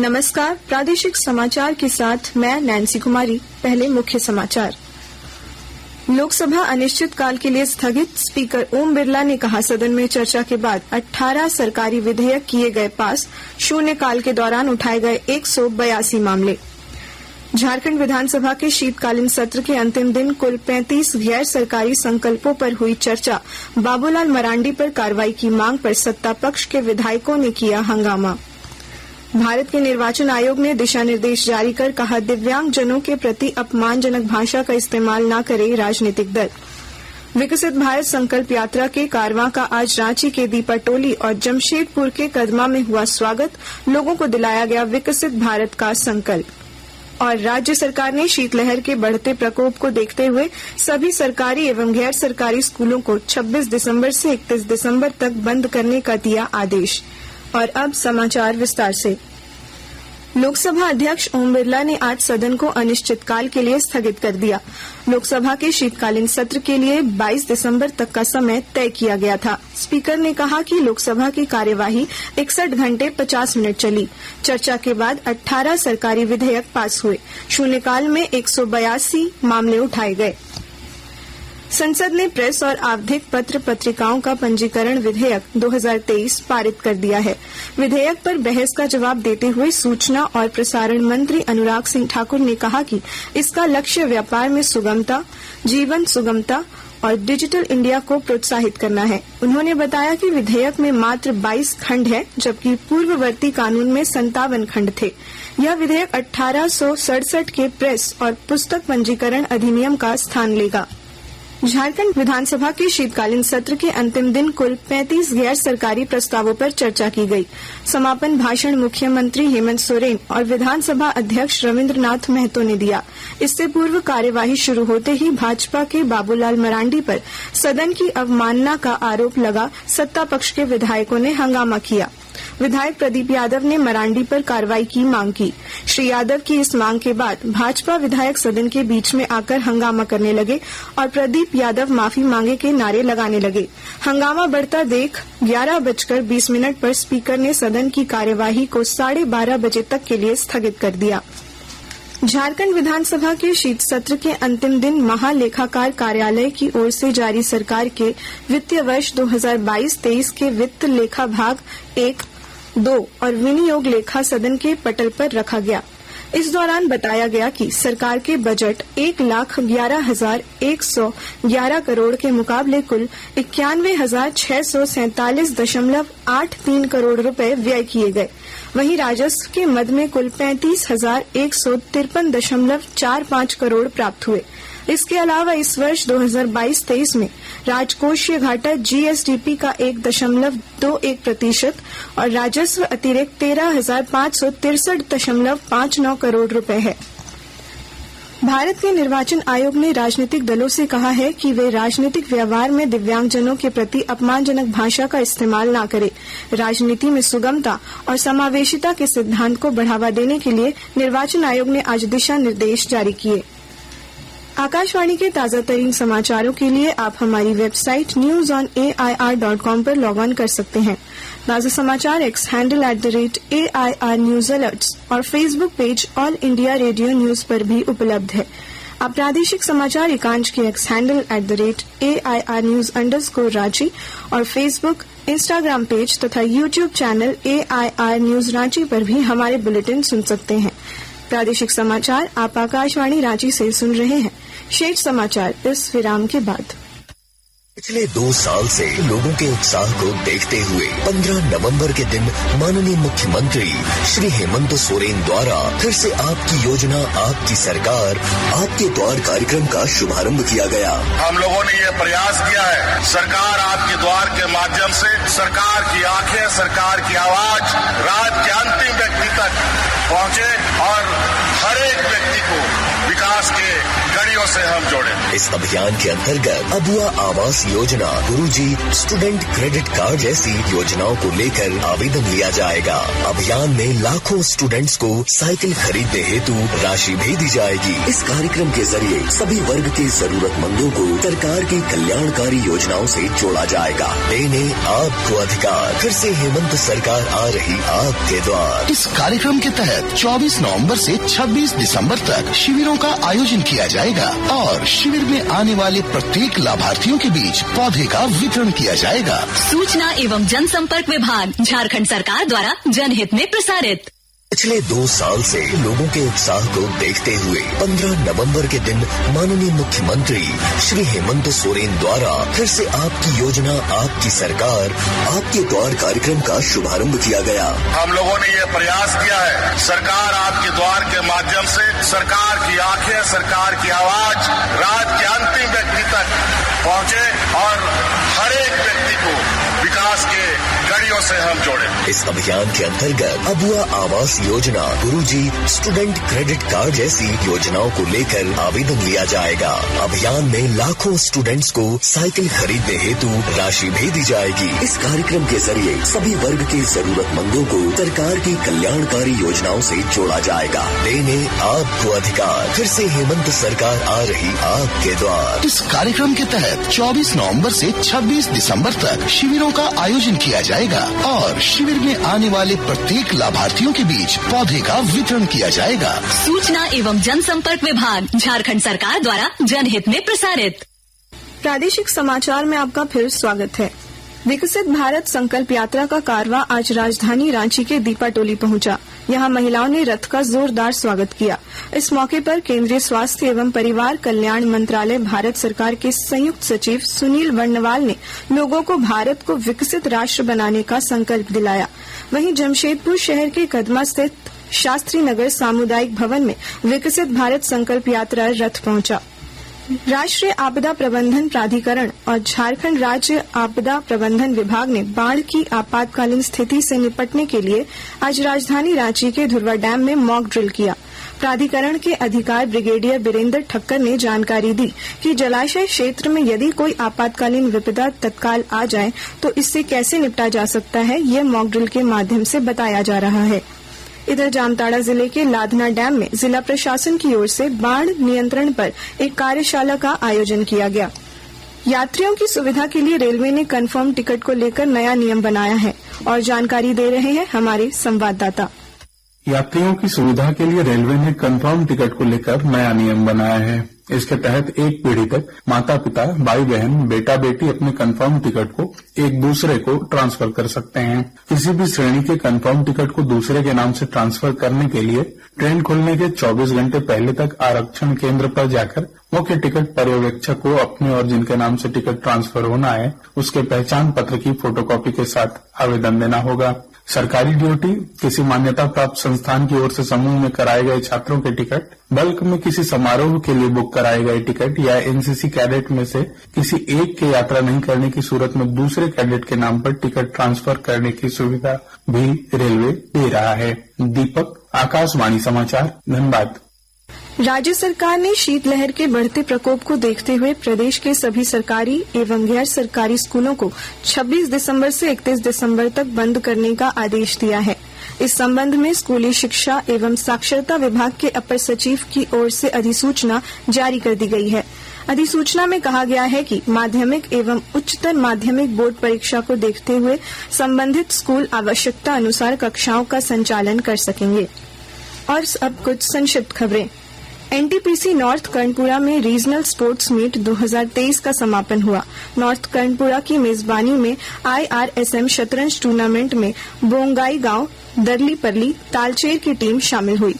नमस्कार, प्रादेशिक समाचार के साथ मैं नैन्सी कुमारी। पहले मुख्य समाचार। लोकसभा अनिश्चितकाल के लिए स्थगित। स्पीकर ओम बिरला ने कहा, सदन में चर्चा के बाद 18 सरकारी विधेयक किए गए पास। शून्यकाल के दौरान उठाए गए 182 मामले। झारखंड विधानसभा के शीतकालीन सत्र के अंतिम दिन कुल 35 गैर सरकारी संकल्पों पर हुई चर्चा। बाबूलाल मरांडी पर कार्रवाई की मांग पर सत्ता पक्ष के विधायकों ने किया हंगामा। भारत के निर्वाचन आयोग ने दिशा निर्देश जारी कर कहा, दिव्यांग जनों के प्रति अपमानजनक भाषा का इस्तेमाल न करे राजनीतिक दल। विकसित भारत संकल्प यात्रा के कारवां का आज रांची के दीपाटोली और जमशेदपुर के कदमा में हुआ स्वागत। लोगों को दिलाया गया विकसित भारत का संकल्प। और राज्य सरकार ने शीतलहर के बढ़ते प्रकोप को देखते हुए सभी सरकारी एवं गैर सरकारी स्कूलों को 26 दिसंबर से 31 दिसंबर तक बंद करने का दिया आदेश। और अब समाचार विस्तार से। लोकसभा अध्यक्ष ओम बिरला ने आज सदन को अनिश्चितकाल के लिए स्थगित कर दिया। लोकसभा के शीतकालीन सत्र के लिए 22 दिसंबर तक का समय तय किया गया था। स्पीकर ने कहा कि लोकसभा की कार्यवाही 61 घंटे 50 मिनट चली। चर्चा के बाद 18 सरकारी विधेयक पास हुए। शून्यकाल में 182 मामले उठाए गए। संसद ने प्रेस और आवधिक पत्र पत्रिकाओं का पंजीकरण विधेयक 2023 पारित कर दिया है। विधेयक पर बहस का जवाब देते हुए सूचना और प्रसारण मंत्री अनुराग सिंह ठाकुर ने कहा कि इसका लक्ष्य व्यापार में सुगमता, जीवन सुगमता और डिजिटल इंडिया को प्रोत्साहित करना है। उन्होंने बताया कि विधेयक में मात्र 22 खंड है, जबकि पूर्ववर्ती कानून में 57 खंड थे। यह विधेयक 1867 के प्रेस और पुस्तक पंजीकरण अधिनियम का स्थान लेगा। झारखंड विधानसभा के शीतकालीन सत्र के अंतिम दिन कुल 35 गैर सरकारी प्रस्तावों पर चर्चा की गई। समापन भाषण मुख्यमंत्री हेमंत सोरेन और विधानसभा अध्यक्ष रविन्द्रनाथ महतो ने दिया। इससे पूर्व कार्यवाही शुरू होते ही भाजपा के बाबूलाल मरांडी पर सदन की अवमानना का आरोप लगा। सत्ता पक्ष के विधायकों ने हंगामा किया। विधायक प्रदीप यादव ने मरांडी पर कार्रवाई की मांग की। श्री यादव की इस मांग के बाद भाजपा विधायक सदन के बीच में आकर हंगामा करने लगे और प्रदीप यादव माफी मांगे के नारे लगाने लगे। हंगामा बढ़ता देख 11:20 पर स्पीकर ने सदन की कार्यवाही को 12:30 बजे तक के लिए स्थगित कर दिया। झारखंड विधानसभा के शीत सत्र के अंतिम दिन महालेखाकार कार्यालय की ओर से जारी सरकार के वित्तीय वर्ष 2022-23 के वित्त लेखा भाग 1, 2 और विनियोग लेखा सदन के पटल पर रखा गया। इस दौरान बताया गया कि सरकार के बजट 1,11,111 करोड़ के मुकाबले कुल 91,647.83 करोड़ रुपए व्यय किए गए। वहीं राजस्व के मद में कुल 35,153.45 करोड़ प्राप्त हुए। इसके अलावा इस वर्ष 2022-23 में राजकोषीय घाटा जीएसडीपी का 1.21% और राजस्व अतिरिक्त 13,563.59 करोड़ रुपए है। भारत के निर्वाचन आयोग ने राजनीतिक दलों से कहा है कि वे राजनीतिक व्यवहार में दिव्यांगजनों के प्रति अपमानजनक भाषा का इस्तेमाल न करें। राजनीति में सुगमता और समावेशिता के सिद्धांत को बढ़ावा देने के लिए निर्वाचन आयोग ने आज दिशा निर्देश जारी किए। आकाशवाणी के ताजा तरीन समाचारों के लिए आप हमारी वेबसाइट newsonair.com पर लॉग ऑन कर सकते हैं। ताजा समाचार X handle @AIR news alerts और Facebook page All India Radio news पर भी उपलब्ध है। आप प्रादेशिक समाचार एकांश के एक्स हैंडल @AIR न्यूज _ और फेसबुक, इंस्टाग्राम पेज तथा YouTube channel AIR news Ranchi पर भी हमारे बुलेटिन सुन सकते हैं। प्रादेशिक समाचार आप आकाशवाणी रांची से सुन रहे हैं। शेष समाचार इस विराम के बाद। पिछले 2 साल से लोगों के उत्साह को देखते हुए 15 नवंबर के दिन माननीय मुख्यमंत्री श्री हेमंत सोरेन द्वारा फिर से आपकी योजना, आपकी सरकार, आपके द्वार कार्यक्रम का शुभारंभ किया गया। हम लोगों ने ये प्रयास किया है, सरकार आपके द्वार के माध्यम से सरकार की आंखें, सरकार की आवाज राज्य के अंतिम व्यक्ति तक पहुंचे और हर एक व्यक्ति को विकास के कड़ियों से हम जोड़े। इस अभियान के अंतर्गत अबुआ आवास योजना, गुरुजी स्टूडेंट क्रेडिट कार्ड जैसी योजनाओं को लेकर आवेदन लिया जाएगा। अभियान में लाखों स्टूडेंट्स को साइकिल खरीदने हेतु राशि भेजी जाएगी। इस कार्यक्रम के जरिए सभी वर्ग के जरूरतमंदों को सरकार की कल्याणकारी योजनाओं से जोड़ा जाएगा। देने आपको अधिकार। फिर से हेमंत सरकार आ रही आपके द्वार। इस कार्यक्रम के तहत 24 नवंबर से 26 दिसंबर तक शिविरों का आयोजन किया जाएगा और शिविर में आने वाले प्रत्येक लाभार्थियों के बीच पौधे का वितरण किया जाएगा। सूचना एवं जनसंपर्क विभाग, झारखंड सरकार द्वारा जनहित में प्रसारित। पिछले 2 साल से लोगों के उत्साह को देखते हुए 15 नवंबर के दिन माननीय मुख्यमंत्री श्री हेमंत सोरेन द्वारा फिर से आपकी योजना, आपकी सरकार, आपके द्वार कार्यक्रम का शुभारंभ किया गया। हम लोगों ने ये प्रयास किया है, सरकार आपके द्वार के माध्यम से सरकार की आंखें, सरकार की आवाज राज्य के अंतिम व्यक्ति तक पहुंचे और हर एक व्यक्ति को विकास के कड़ियों से हम जोड़े। इस अभियान के अंतर्गत अबुआ आवास योजना, गुरुजी स्टूडेंट क्रेडिट कार्ड जैसी योजनाओं को लेकर आवेदन लिया जाएगा। अभियान में लाखों स्टूडेंट्स को साइकिल खरीदने हेतु राशि भेजी जाएगी। इस कार्यक्रम के जरिए सभी वर्ग के जरूरतमंदों को सरकार की कल्याणकारी योजनाओं से जोड़ा जाएगा। देने आपको अधिकार। फिर से हेमंत सरकार आ रही आपके द्वार। इस कार्यक्रम के तहत 24 नवंबर से 26 दिसंबर तक शिविरों का आयोजन किया जाएगा और शिविर में आने वाले प्रत्येक लाभार्थियों के बीच पौधे का वितरण किया जाएगा। सूचना एवं जनसंपर्क विभाग, झारखंड सरकार द्वारा जनहित में प्रसारित। प्रादेशिक समाचार में आपका फिर स्वागत है। विकसित भारत संकल्प यात्रा का कारवां आज राजधानी रांची के दीपाटोली पहुंचा। यहां महिलाओं ने रथ का जोरदार स्वागत किया। इस मौके पर केंद्रीय स्वास्थ्य एवं परिवार कल्याण मंत्रालय भारत सरकार के संयुक्त सचिव सुनील वर्णवाल ने लोगों को भारत को विकसित राष्ट्र बनाने का संकल्प दिलाया। वहीं जमशेदपुर शहर के कदमा स्थित शास्त्री नगर सामुदायिक भवन में विकसित भारत संकल्प यात्रा रथ पहुंचा। राष्ट्रीय आपदा प्रबंधन प्राधिकरण और झारखंड राज्य आपदा प्रबंधन विभाग ने बाढ़ की आपातकालीन स्थिति से निपटने के लिए आज राजधानी रांची के धुरवा डैम में मॉक ड्रिल किया। प्राधिकरण के अधिकारी ब्रिगेडियर बीरेंद्र ठक्कर ने जानकारी दी कि जलाशय क्षेत्र में यदि कोई आपातकालीन विपदा तत्काल आ जाए तो इससे कैसे निपटा जा सकता है, ये मॉक ड्रिल के माध्यम से बताया जा रहा है। इधर जामताड़ा जिले के लाधना डैम में जिला प्रशासन की ओर से बाढ़ नियंत्रण पर एक कार्यशाला का आयोजन किया गया। यात्रियों की सुविधा के लिए रेलवे ने कंफर्म टिकट को लेकर नया नियम बनाया है और जानकारी दे रहे हैं हमारे संवाददाता। यात्रियों की सुविधा के लिए रेलवे ने कंफर्म टिकट को लेकर नया नियम बनाया है। इसके तहत एक पीढ़ी तक माता पिता, भाई बहन, बेटा बेटी अपने कंफर्म टिकट को एक दूसरे को ट्रांसफर कर सकते हैं। किसी भी श्रेणी के कंफर्म टिकट को दूसरे के नाम से ट्रांसफर करने के लिए ट्रेन खुलने के 24 घंटे पहले तक आरक्षण केंद्र पर जाकर मुख्य टिकट पर्यवेक्षक को अपने और जिनके नाम से टिकट ट्रांसफर होना है उसके पहचान पत्र की फोटोकॉपी के साथ आवेदन देना होगा। सरकारी ड्यूटी, किसी मान्यता प्राप्त संस्थान की ओर से समूह में कराए गए छात्रों के टिकट, बल्क में किसी समारोह के लिए बुक कराए गए टिकट या एनसीसी कैडेट में से किसी एक के यात्रा नहीं करने की सूरत में दूसरे कैडेट के नाम पर टिकट ट्रांसफर करने की सुविधा भी रेलवे दे रहा है। दीपक, आकाशवाणी समाचार, धनबाद। राज्य सरकार ने शीतलहर के बढ़ते प्रकोप को देखते हुए प्रदेश के सभी सरकारी एवं गैर सरकारी स्कूलों को 26 दिसंबर से 31 दिसंबर तक बंद करने का आदेश दिया है। इस संबंध में स्कूली शिक्षा एवं साक्षरता विभाग के अपर सचिव की ओर से अधिसूचना जारी कर दी गई है। अधिसूचना में कहा गया है कि माध्यमिक एवं उच्चतर माध्यमिक बोर्ड परीक्षा को देखते हुए संबंधित स्कूल आवश्यकता अनुसार कक्षाओं का संचालन कर सकेंगे। और अब कुछ संक्षिप्त खबरें। एनटीपीसी नॉर्थ कर्णपुरा में रीजनल स्पोर्ट्स मीट 2023 का समापन हुआ। नॉर्थ कर्णपुरा की मेजबानी में IRSM शतरंज टूर्नामेंट में बोंगाई गांव, दरली परली, तालचेर की टीम शामिल हुई।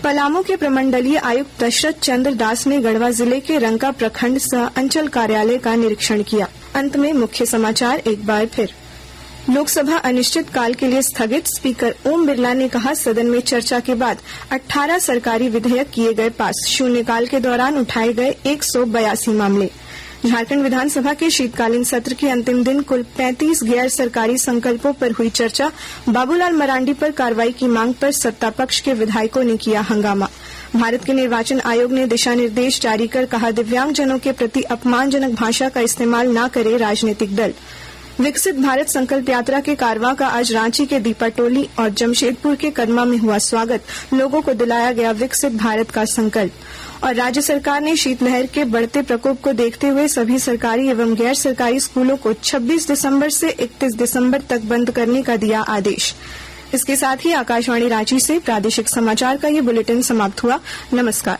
पलामू के प्रमंडलीय आयुक्त दशरथ चंद्र दास ने गढ़वा जिले के रंका प्रखंड सह अंचल कार्यालय का निरीक्षण किया। अंत में मुख्य समाचार एक बार फिर। लोकसभा अनिश्चित काल के लिए स्थगित। स्पीकर ओम बिरला ने कहा, सदन में चर्चा के बाद 18 सरकारी विधेयक किए गए पास। शून्यकाल के दौरान उठाए गए 182 मामले। झारखंड विधानसभा के शीतकालीन सत्र के अंतिम दिन कुल 35 गैर सरकारी संकल्पों पर हुई चर्चा। बाबूलाल मरांडी पर कार्रवाई की मांग पर सत्ता पक्ष के विधायकों ने किया हंगामा। भारत के निर्वाचन आयोग ने दिशा निर्देश जारी कर कहा, दिव्यांगजनों के प्रति अपमानजनक भाषा का इस्तेमाल न करे राजनीतिक दल। विकसित भारत संकल्प यात्रा के कारवां का आज रांची के दीपाटोली और जमशेदपुर के कदमा में हुआ स्वागत। लोगों को दिलाया गया विकसित भारत का संकल्प। और राज्य सरकार ने शीतलहर के बढ़ते प्रकोप को देखते हुए सभी सरकारी एवं गैर सरकारी स्कूलों को 26 दिसंबर से 31 दिसंबर तक बंद करने का दिया आदेश। इसके साथ ही आकाशवाणी रांची से प्रादेशिक समाचार का ये बुलेटिन समाप्त हुआ। नमस्कार।